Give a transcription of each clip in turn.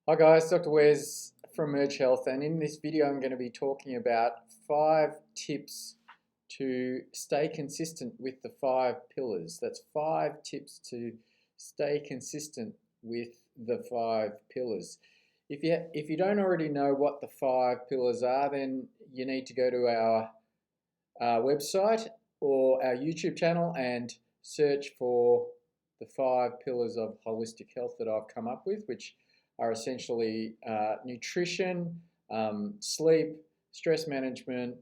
Hi guys, Dr. Wes from Merge Health, and in this video I'm going to be talking about 5 tips to stay consistent with the 5 pillars. That's 5 tips to stay consistent with the 5 pillars. If you don't already know what the 5 pillars are, then you need to go to our website or our YouTube channel and search for the 5 pillars of holistic health that I've come up with, which are essentially nutrition, sleep, stress management,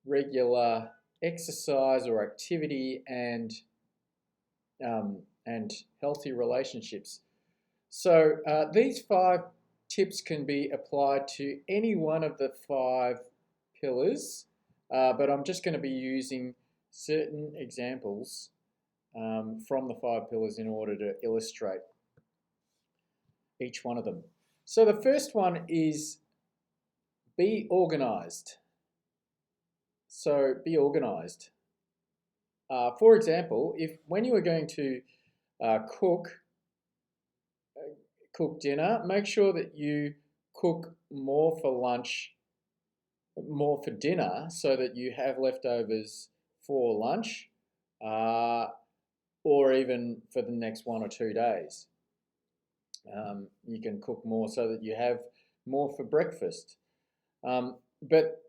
regular exercise or activity, and healthy relationships. So these 5 tips can be applied to any one of the 5 pillars, but I'm just going to be using certain examples from the 5 pillars in order to illustrate each one of them. So the first one is be organized. So be organized. For example, when you are going to cook dinner, make sure that you cook more for lunch, more for dinner, so that you have leftovers for lunch, or even for the next 1 or 2 days. You can cook more so that you have more for breakfast. But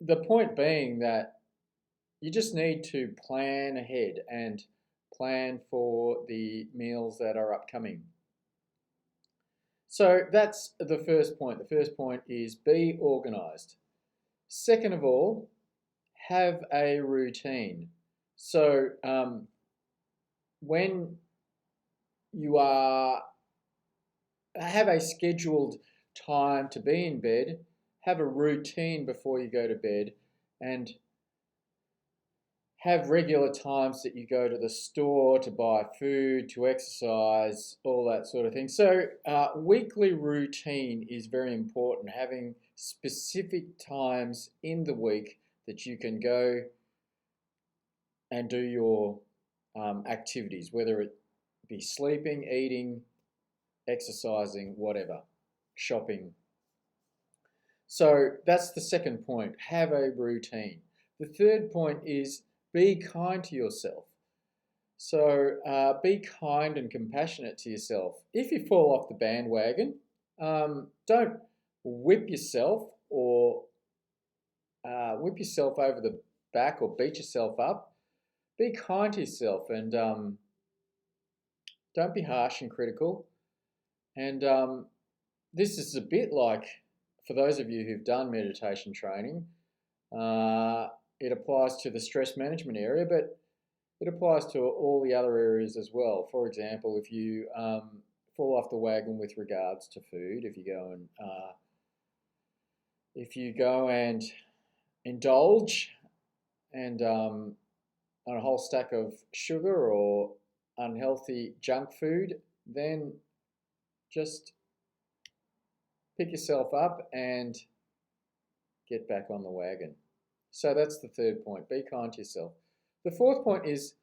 the point being that you just need to plan ahead and plan for the meals that are upcoming. So that's the first point. The first point is be organized. Second of all, have a routine. So when you have a scheduled time to be in bed, have a routine before you go to bed, and have regular times that you go to the store to buy food, to exercise, all that sort of thing. So weekly routine is very important, having specific times in the week that you can go and do your activities, whether it be sleeping, eating, exercising, whatever, shopping. So that's the second point, have a routine. The third point is be kind to yourself. So be kind and compassionate to yourself. If you fall off the bandwagon, don't whip yourself or whip yourself over the back or beat yourself up. Be kind to yourself and don't be harsh and critical. And this is a bit like, for those of you who've done meditation training, it applies to the stress management area, but it applies to all the other areas as well. For example, if you fall off the wagon with regards to food, if you go and indulge and on a whole stack of sugar or unhealthy junk food, then just pick yourself up and get back on the wagon. So that's the third point, be kind to yourself. The fourth point is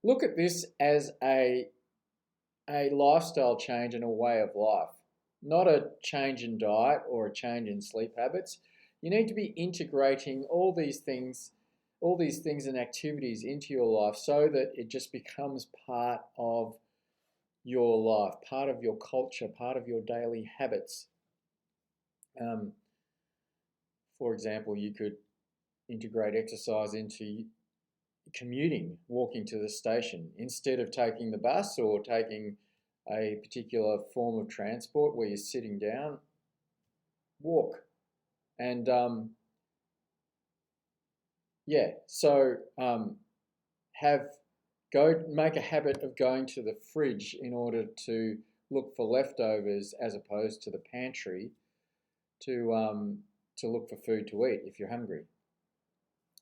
look at this as a lifestyle change and a way of life, not a change in diet or a change in sleep habits. You need to be integrating all these things and activities into your life so that it just becomes part of your life, part of your culture, part of your daily habits. For example, you could integrate exercise into commuting, walking to the station, instead of taking the bus or taking a particular form of transport where you're sitting down. Walk. And make a habit of going to the fridge in order to look for leftovers as opposed to the pantry to look for food to eat if you're hungry.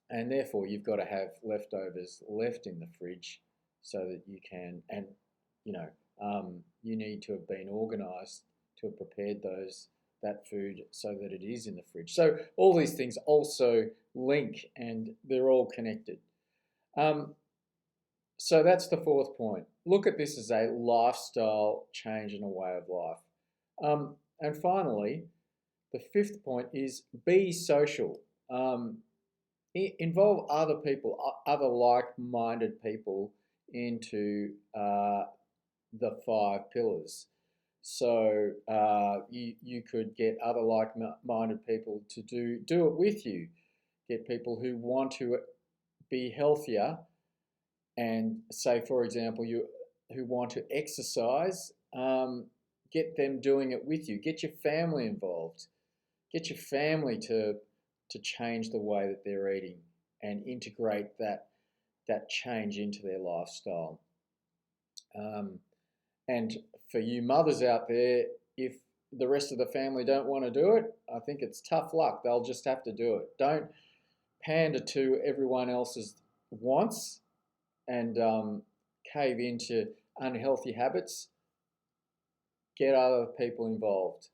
And therefore you've got to have leftovers left in the fridge so that you can, and you need to have been organized to have prepared that food so that it is in the fridge. So all these things also link and they're all connected. So that's the fourth point. Look at this as a lifestyle change and a way of life. And finally, the fifth point is be social. Involve other people, other like-minded people into the five pillars. So you could get other like-minded people to do it with you. Get people who want to be healthier, and say, for example, you who want to exercise. Get them doing it with you. Get your family involved. Get your family to change the way that they're eating and integrate that change into their lifestyle. And for you mothers out there, if the rest of the family don't want to do it, I think it's tough luck. They'll just have to do it. Don't pander to everyone else's wants and cave into unhealthy habits. Get other people involved.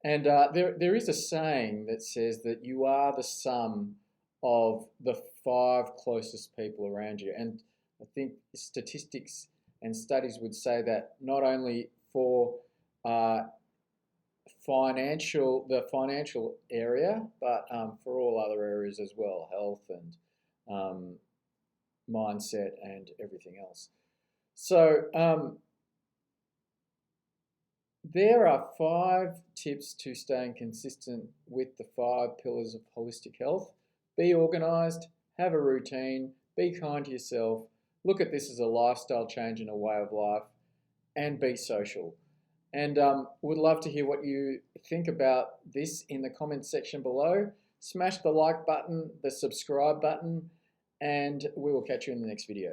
And there is a saying that says that you are the sum of the five closest people around you. And I think statistics and studies would say that not only for the financial area, but for all other areas as well, health and mindset and everything else. So there are 5 tips to staying consistent with the 5 pillars of holistic health. Be organised, have a routine, be kind to yourself, look at this as a lifestyle change and a way of life, and be social. And would love to hear what you think about this in the comments section below. Smash the like button, the subscribe button, and we will catch you in the next video.